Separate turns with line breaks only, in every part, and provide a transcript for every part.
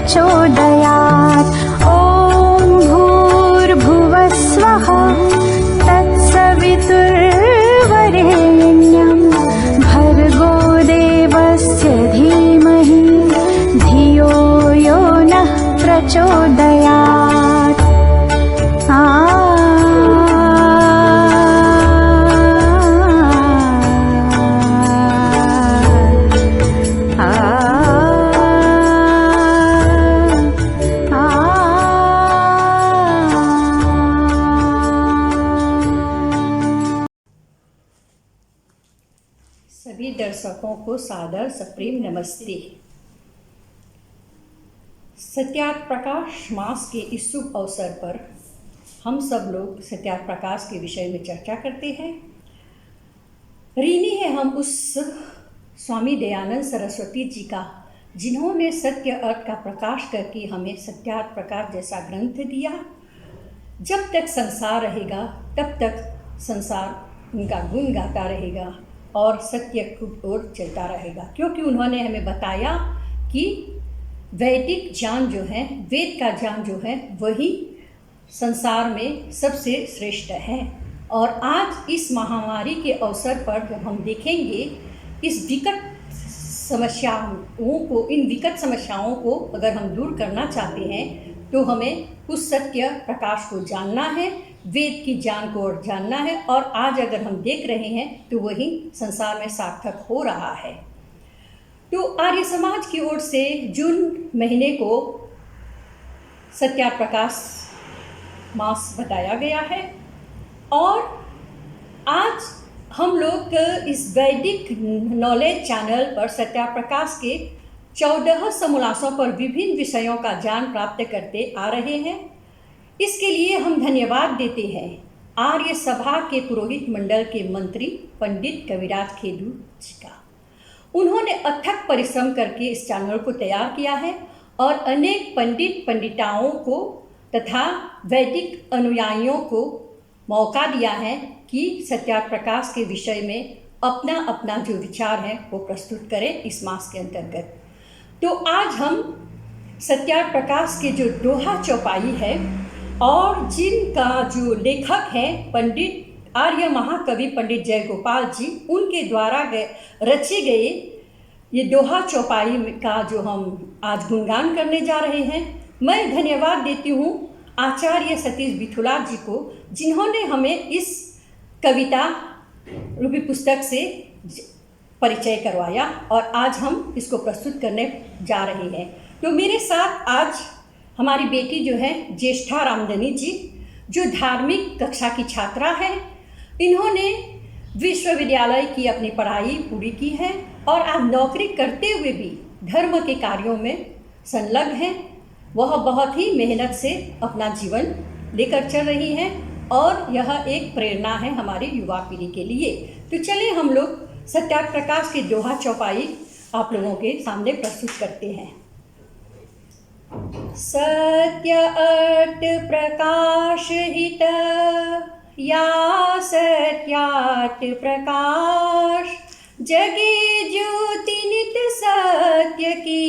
प्रचोदयात्। ॐ भूर्भुवः स्वः तत्सवितुर्वरेण्यं भर्गो देवस्य धीमहि धियो यो नः प्रचोदयात्।
सभी दर्शकों को सादर सप्रेम नमस्ते। सत्यार्थ प्रकाश मास के इस शुभ अवसर पर हम सब लोग सत्यार्थ प्रकाश के विषय में चर्चा करते हैं। ऋणी है हम उस स्वामी दयानंद सरस्वती जी का, जिन्होंने सत्य अर्थ का प्रकाश करके हमें सत्यार्थ प्रकाश जैसा ग्रंथ दिया। जब तक संसार रहेगा तब तक संसार उनका गुण गाता रहेगा और सत्य की ओर चलता रहेगा, क्योंकि उन्होंने हमें बताया कि वैदिक ज्ञान जो है, वेद का ज्ञान जो है, वही संसार में सबसे श्रेष्ठ है। और आज इस महामारी के अवसर पर जब हम देखेंगे इन विकट समस्याओं को अगर हम दूर करना चाहते हैं तो हमें उस सत्य प्रकाश को जानना है, वेद की ज्ञान को और जानना है। और आज अगर हम देख रहे हैं तो वही संसार में सार्थक हो रहा है। तो आर्य समाज की ओर से जून महीने को सत्यार्थ प्रकाश मास बताया गया है और आज हम लोग इस वैदिक नॉलेज चैनल पर सत्यार्थ प्रकाश के 14 समोल्लासों पर विभिन्न विषयों का ज्ञान प्राप्त करते आ रहे हैं। इसके लिए हम धन्यवाद देते हैं आर्य सभा के पुरोहित मंडल के मंत्री पंडित कविराज खेदू जी का। उन्होंने अथक परिश्रम करके इस चैनल को तैयार किया है और अनेक पंडिताओं को तथा वैदिक अनुयायियों को मौका दिया है कि सत्यार्थ प्रकाश के विषय में अपना अपना जो विचार है वो प्रस्तुत करें इस मास के अंतर्गत। तो आज हम सत्यार्थ प्रकाश के जो दोहा चौपाई है और जिनका जो लेखक हैं पंडित आर्य महाकवि पंडित जयगोपाल जी, उनके द्वारा रचे गए ये दोहा चौपाई का जो हम आज गुणगान करने जा रहे हैं। मैं धन्यवाद देती हूँ आचार्य सतीश बिथुला जी को, जिन्होंने हमें इस कविता रूपी पुस्तक से परिचय करवाया और आज हम इसको प्रस्तुत करने जा रहे हैं। तो मेरे साथ आज हमारी बेटी जो है ज्येष्ठा रामधनी जी, जो धार्मिक कक्षा की छात्रा है। इन्होंने विश्वविद्यालय की अपनी पढ़ाई पूरी की है और आज नौकरी करते हुए भी धर्म के कार्यों में संलग्न हैं। वह बहुत ही मेहनत से अपना जीवन लेकर चल रही हैं और यह एक प्रेरणा है हमारी युवा पीढ़ी के लिए। तो चलिए हम लोग सत्यार्थ प्रकाश की दोहा चौपाई आप लोगों के सामने प्रस्तुत करते हैं। सत्य अर्थ प्रकाश हित या सत्यार्थ प्रकाश, जगे ज्योति नित सत्य की,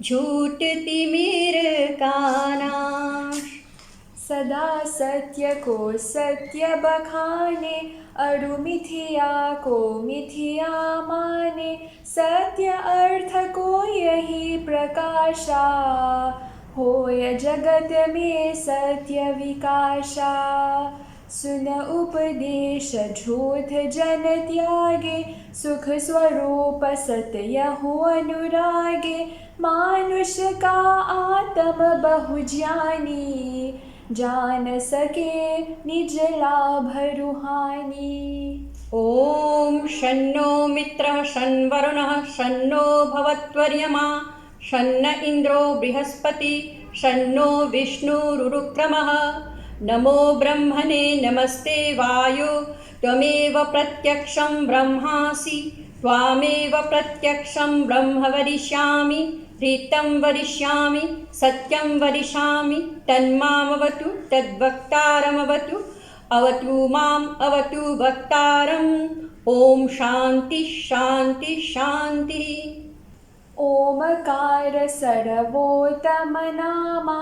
झूठ तिमिर का नाश।
सदा सत्य को सत्य बखाने, अरु मिथ्या को मिथ्या माने। सत्य अर्थ को यही प्रकाशा, होय जगत में सत्य विकासा। सुन उपदेश झूठ जन त्यागे, सुख स्वरूप सत्य हो अनुरागे। मानुष का आत्म बहु ज्ञानी, जान सके निज लाभ रुहानी।
ओम शन्नो मित्रः शन्वरुणः शन्नो भवत्वर्यमा, शन्न इंद्रो बृहस्पति शन्नो विष्णुरुक्रमः। नमो ब्रह्मणे नमस्ते वायो, त्वमेव प्रत्यक्षं ब्रह्मासि, त्वामेव प्रत्यक्षं ब्रह्म वदिष्यामि। ऋतं वदिष्यामि सत्यं वदिष्यामि, तन्मामवतु तद्वक्तारमवतु। अवतु माम् अवतु वक्तारम्। ओम शांति शांति शांति।
ओमकार सर्वोत्तम नामा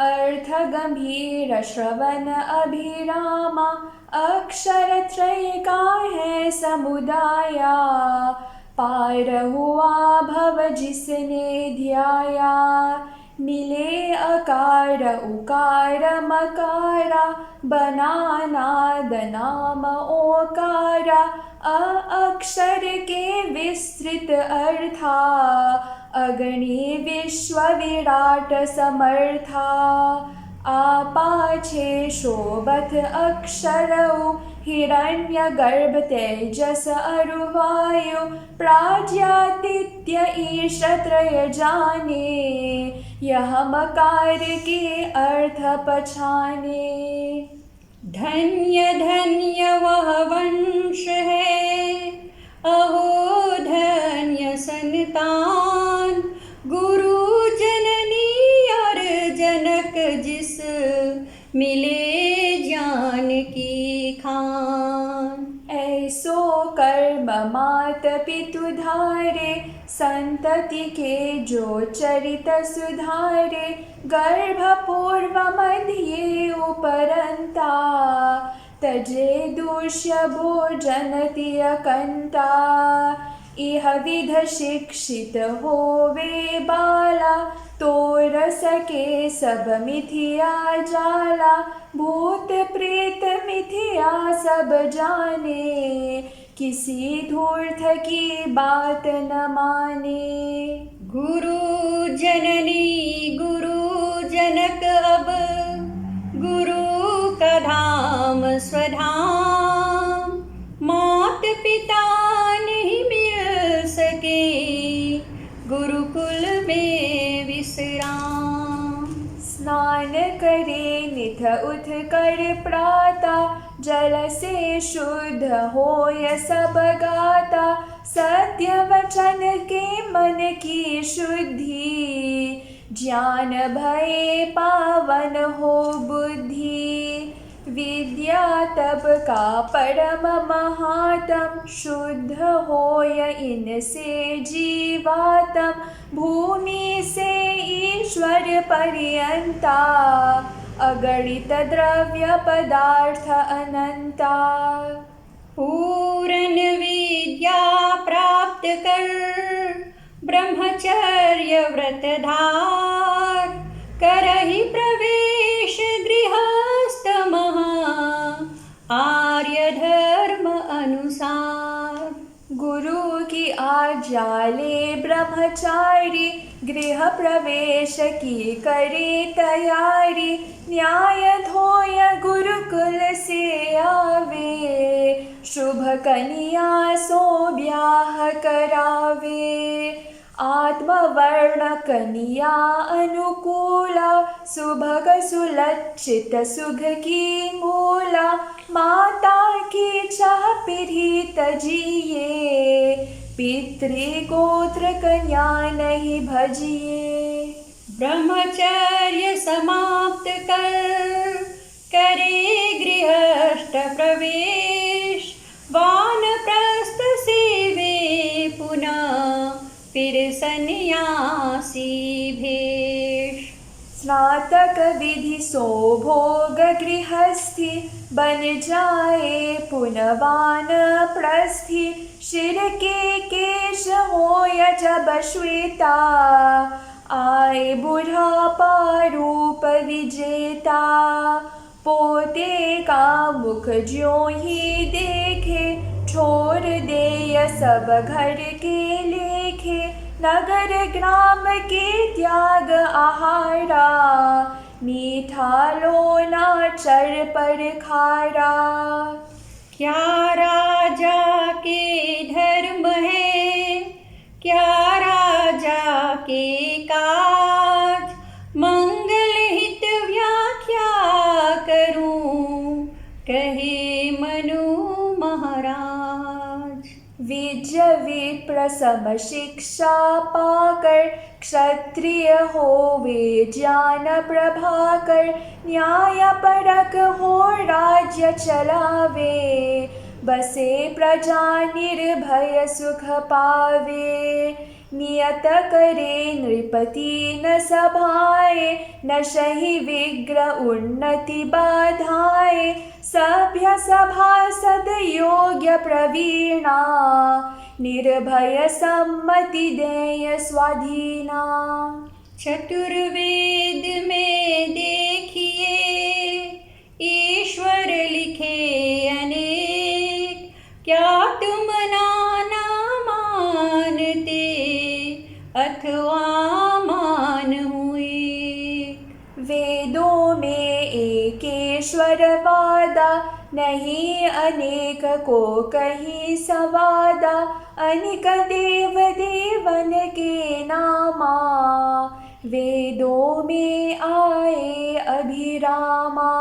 अर्थ गंभीर श्रवण अभिरामा अक्षर त्रय का है समुदाया पार हुआ भव जिसने ध्याया मिले अकार उकार मकारा बना नाद नाम ओकारा अक्षर के विस्तृत अर्था अगणी विश्व विराट समर्था आपाछे शोभत अक्षरौ हिरण्य गर्भ तेजस अरुवायु प्राज्ञादित्य ईश त्रय जाने यह मकार के अर्थ पछाने।
धन्य धन्य वह वंश है अहो धन्य संतान गुरु जननी और जनक जिस मिले ज्ञान की खान।
ऐसो कर्म मात पितु धारे संतति के जो चरित सुधारे गर्भ पूर्व मध्य उपरंता तजे दूष्य भोजन तिय कंता इह विध शिक्षित होवे बाला तोर सके सब मिथिया जाला भूत प्रेत मिथिया सब जाने किसी धूर्त की बात न माने।
गुरु जननी गुरु जनक अब गुरु का धाम स्वधाम मात पिता नहीं मिल सके गुरुकुल में विश्राम।
स्नान करे निथ उठ कर प्राता जल से शुद्ध होय सब गाता सत्य वचन के मन की शुद्धि ज्ञान भय पावन हो बुद्धि विद्या तब का परम महात्म शुद्ध होय इनसे जीवात्म भूमि से ईश्वर पर्यंता अगणित द्रव्य पदार्थ अनंता।
पूर्ण विद्या प्राप्त कर ब्रह्मचर्य व्रत धार करहि प्रवेश गृहस्थ महा आर्य धर्म अनुसार।
गुरु की आज्ञा ले ब्रह्मचारी गृह प्रवेश की करे तैयारी न्याय धोय गुरुकुल से आवे शुभ कन्या सो ब्याह करावे आत्मवर्ण कन्या अनुकूला सुभग सुलक्षित सुख की मूला माता की चाह पीढ़ी तजिए पितृगोत्र कन्या नहीं भजिए।
ब्रह्मचर्य समाप्त कर करे गृहस्थ प्रवेश वानप्रस्थ सेवे पुनः फिर सन्यासी भेष।
स्नातक विधि सो भोग गृहस्थी बन जाए पुनवान प्रस्थी शिर के केश होय जब श्वेता आए बुढ़ापा रूप विजेता पोते का मुख ज्यों ही देखे छोड़ दे यह सब घर के लेखे नगर ग्राम के त्याग आहारा मीठा लोना चर पर खारा।
क्या राजा के धर्म है क्या राजा के काज मंगल हित व्याख्या करूं कहे मनु महाराज।
विजय विप्र सम शिक्षा पाकर क्षत्रिय होवे ज्ञान प्रभाकर न्याय परक हो राज्य चलावे बसे प्रजा निर्भय सुख पावे नियत करे नृपति न सभाए, न सही विग्रह उन्नति बाधाए, सभ्य सभासद योग्य प्रवीणा, निर्भय सम्मति देय स्वाधीना।
चतुर्वेद में देखिए ईश्वर लिखे अनेक, क्या तुम नाना मानते अथवा मान हुए।
वेदों में एकेश्वर वादा, नहीं अनेक को कहीं सवादा, अनेक देव देवन के नामा, वेदों में आए अभिरामा।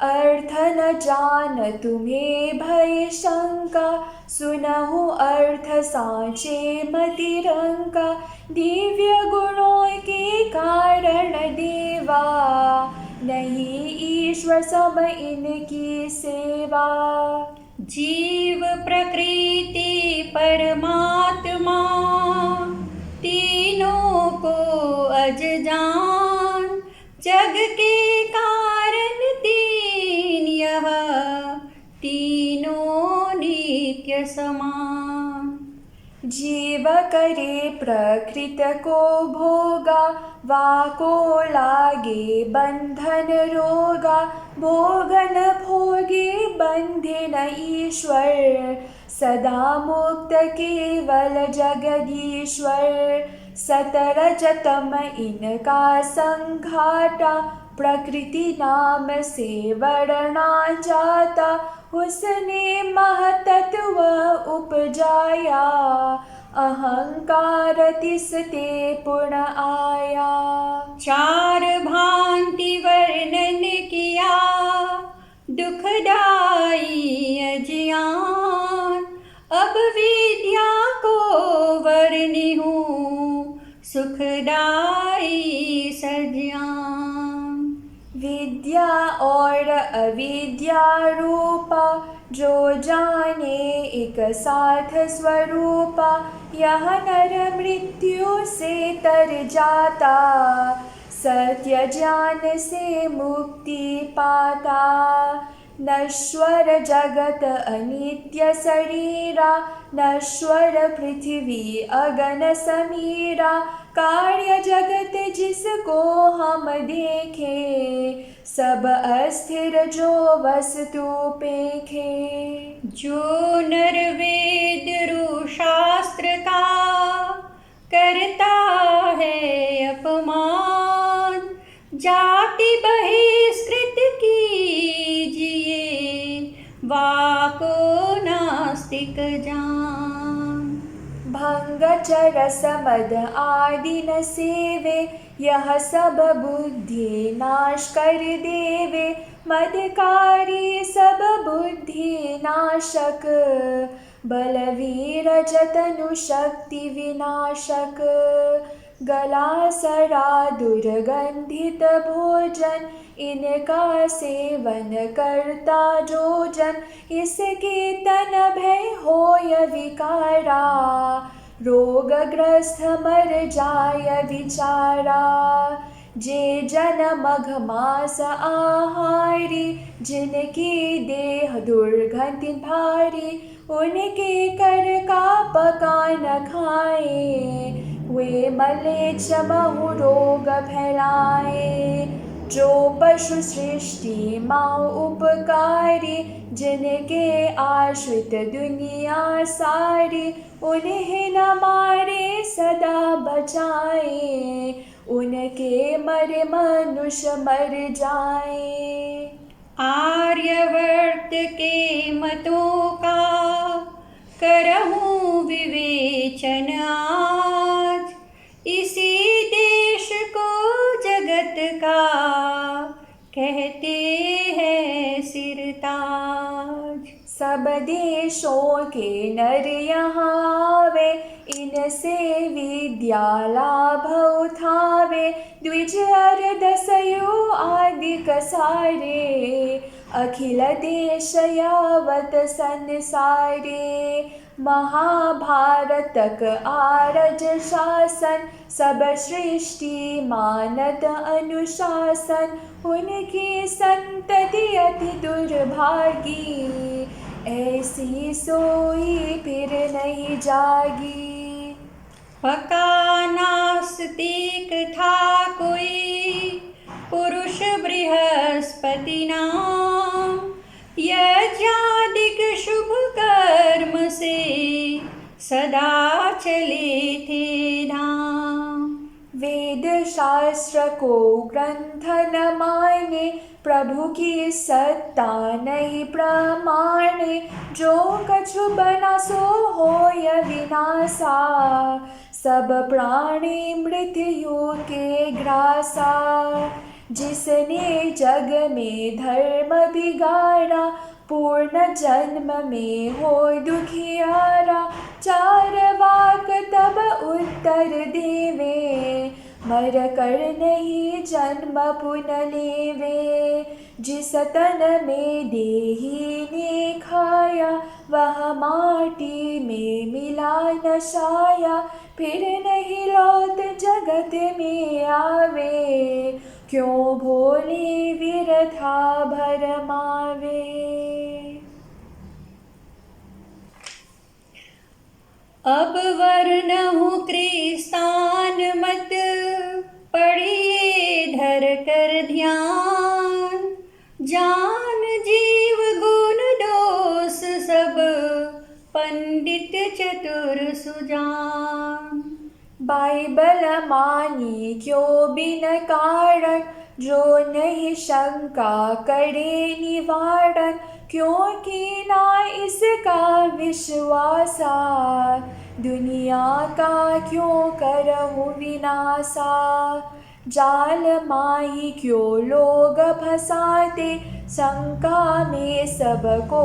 अर्थ न जान तुम्हें भय शंका, सुनहु अर्थ साचे मतिरंका, दिव्य गुणों के कारण देवा, नहीं ईश्वर सम इनकी सेवा।
जीव प्रकृति परमात्मा, तीनों को अज जान, जग के कारण तीन यह, तीनों नित्य समान।
जीव करे प्रकृत को भोगा, वाको लागे बंधन रोगा, भोगन भोगे बंधे न ईश्वर, सदा मुक्त केवल जगदीश्वर। सतरजतम इनका संघाटा, प्रकृति नाम से वर्णा जाता, उसने महतत्व उपजाया, अहंकार तिसते पुण आया।
चार भांति वर्णन किया दुखदाई अज्ञान, अब विद्या को वर्णि हूँ सुखदाई सज्ञान।
विद्या और अविद्या रूपा, जो जाने एक साथ स्वरूपा, यह नर मृत्यु से तर जाता, सत्य ज्ञान से मुक्ति पाता। नश्वर जगत अनित्य शरीरा, नश्वर पृथ्वी अगन समीरा, कार्य जगत जिसको हम देखे, सब अस्थिर जो वस्तु पेखे।
जो नर वेद रु शास्त्र का करता है अपमान, जाति बहिष्कृत कीजिए, वाको नास्तिक जान।
भंग चरस मद आदि न सेवे, यह सब बुद्धि नाश कर देवे, मदकारी सब बुद्धि नाशक, बलवीर जतनु शक्ति विनाशक। गला सड़ा दुर्गंधित भोजन, इनका सेवन करता जो जन, इसके तन भय होय विकारा, रोगग्रस्त मर जाय विचारा। जे जन मघ मास आहारी, जिनकी देह दुर्गंधि भारी, उनके कर का पकान खाए, वे मलेच्छ बहु रोग फैलाए। जो पशु सृष्टि माँ उपकारी, जिनके आश्रित दुनिया सारी, उन्हें न मारे सदा बचाए, उनके मरे मनुष्य मर जाए।
आर्यवर्त के मतों का करहूँ विवेचन आज, इसी देश को जगत का कहते हैं सिरताज।
सब देशों के नर यहाँ वे, इनसे विद्या लाभ उठावे, द्विज अर्धसयो आदि कसारे, अखिल देश यावत संसारे। महाभारत तक आरज शासन, सब सृष्टि मानत अनुशासन। उनकी संतति अति दुर्भागी, ऐसी सोई फिर नहीं जागी।
पका नास्तिक था कोई पुरुष बृहस्पति नाम, यज्ञादिक शुभ कर्म से सदा चले थे धाम।
वेद शास्त्र को ग्रंथ न माने, प्रभु की सत्ता नहीं प्रमाणे। जो कछु बना सो होय विनाशा, सब प्राणी मृत्यु के ग्रासा। जिसने जग में धर्म बिगाड़ा, पूर्ण जन्म में हो दुखियारा। चार वाक तब उत्तर देवे, मर कर नहीं जन्म पुन लेवे। जिस तन में देही ने खाया, वह माटी में मिला न छाया। फिर नहीं लौट जगत में आवे, क्यों भोले विरथा भरमावे।
अब वर्णहु कृस्तान मत, पढ़िए धर कर ध्यान। जान जीव गुण दोष सब, पंडित चतुर सुजान।
बाइबल मानी क्यों बिन कारण, जो नहीं शंका करे निवारण। क्योंकि ना इसका विश्वासा, दुनिया का क्यों करहु विनाशा। जाल माही क्यों लोग फंसाते, शंका में सबको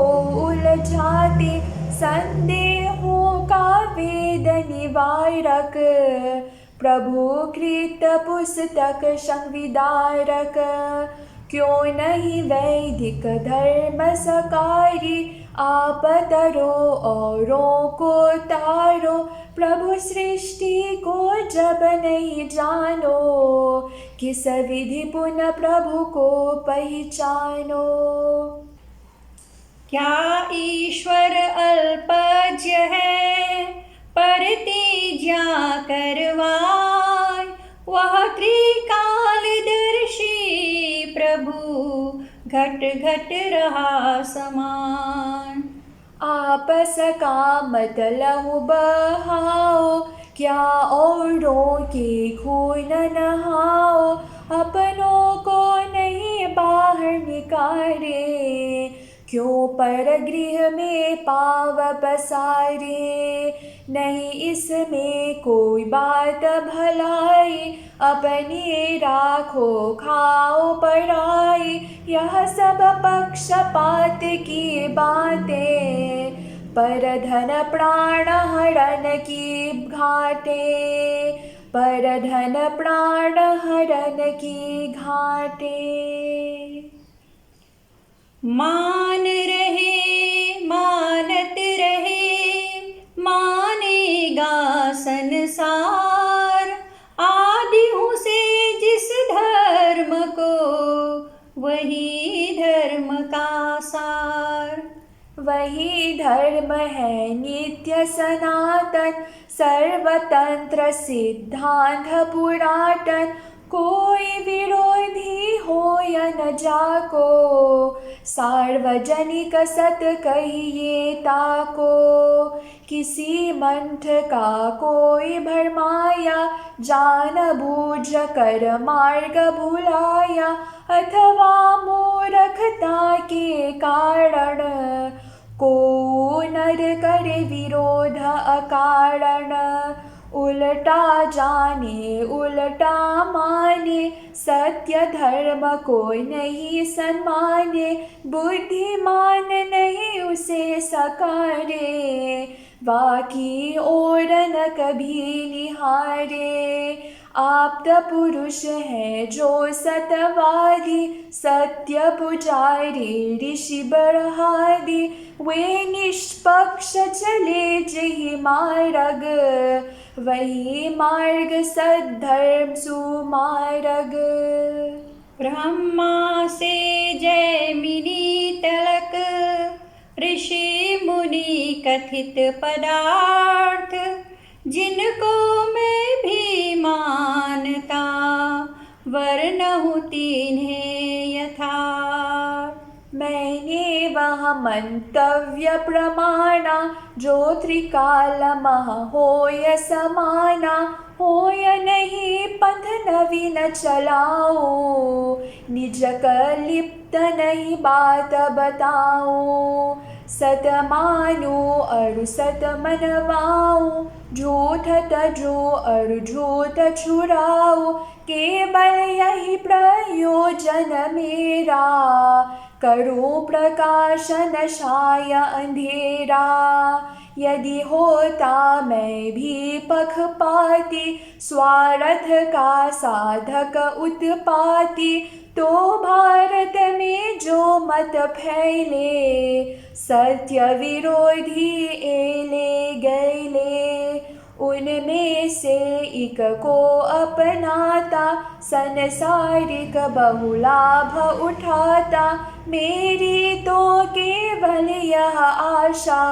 उलझाते। संदेहों का वेद निवारक, प्रभु कृत पुस्तक संविदारक। क्यों नहीं वैदिक धर्म सकारी, आप तरो औरों को तारो। प्रभु सृष्टि को जब नहीं जानो, किस विधि पुनः प्रभु को पहचानो।
क्या ईश्वर अल्पज्ञ है, प्रतिज्ञा करवाए। वह त्रिकालदर्शी प्रभु, घट घट रहा समान।
आपस का मतलब बहाओ, क्या औरों के खून नहाओ। अपनों को नहीं बाहर निकारे, क्यों पर गृह में पाव पसारे। नहीं इसमें कोई बात भलाई, अपनी राखो खाओ पराई। यह सब पक्षपात की बातें, पर धन प्राण हरण की घाटे। पर धन प्राण हरण की घाटे।
मान रहे मानत रहे, मानेगा संसार। आदियों से जिस धर्म को, वही धर्म का सार।
वही धर्म है नित्य सनातन, सर्वतंत्र सिद्धांत पुरातन। कोई विरोधी हो या न जाको, सार्वजनिक सत कहिए ताको। किसी मंठ का कोई भरमाया, जान बूझ कर मार्ग भुलाया। अथवा मूर्खता के कारण, को नर करे विरोध अकारण। उल्टा जाने उल्टा माने, सत्य धर्म को नहीं सम्माने। बुद्धिमान नहीं उसे सकारे, बाकी और न कभी निहारे। आप्त पुरुष है जो सतवादी, सत्य पुजारी ऋषि बरहादी। वे निष्पक्ष चले जही मार्ग, वही मार्ग सद्धर्म सुमार्ग।
ब्रह्मा से जैमिनी तलक, ऋषि मुनि कथित पदार्थ, जिनको मैं भी मानता, वर्णहु तिन्हें यथार्थ।
मैंने वह मंतव्य प्रमाणा, जो त्रिकालमः होय समाना। होय नहीं पथ नवीन चलाओ, निज कलिप्त नहीं बात बताओ। सत मानो अरु सत मनवाओ, झूठ तजो अरु झूठ छुड़ाओ। केवल यही प्रयोजन मेरा, करो प्रकाशन छाय अंधेरा। यदि होता मैं भी पक्षपाती, स्वार्थ का साधक उत्पाती, तो भारत में जो मत फैले, सत्य विरोधी एले गैले। उनमें से एक को अपनाता, संसारिक बहुलाभ उठाता। मेरी तो केवल यह आशा,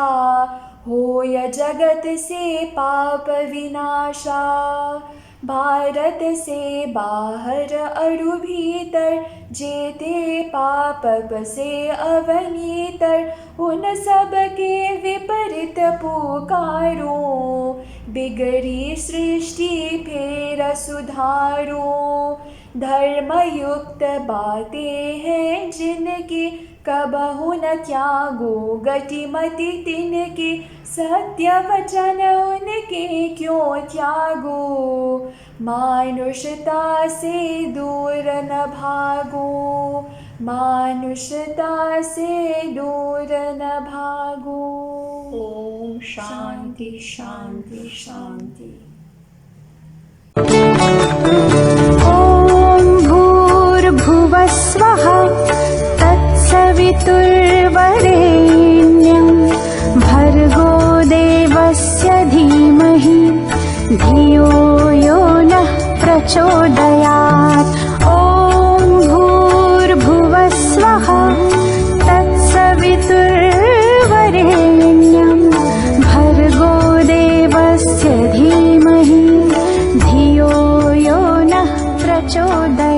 होय जगत से पाप विनाशा। भारत से बाहर अरु भीतर, जेते पाप से अवनीतर। उन सब के विपरीत पुकारो, बिगड़ी सृष्टि फेर सुधारो। धर्मयुक्त बातें हैं जिनकी, कबहु न त्यागो गतिमति तिनकी। सत्य वचन उनके क्यों त्यागो, मानुषता से दूर न भागो। मानुषता से दूर न भागो।
ओम शांति शांति शांति।
ॐ भूर्भुवः स्वः, तत्सवितुर्वरेण्यं, भर्गो देवस्य धीमहि, धियो यो नः प्रचोदयात्। ॐ भूर्भुवः स्वः, तत्सवितुर्वरेण्यं, भर्गो देवस्य धीमहि, धियो यो नः प्रचोदयात्।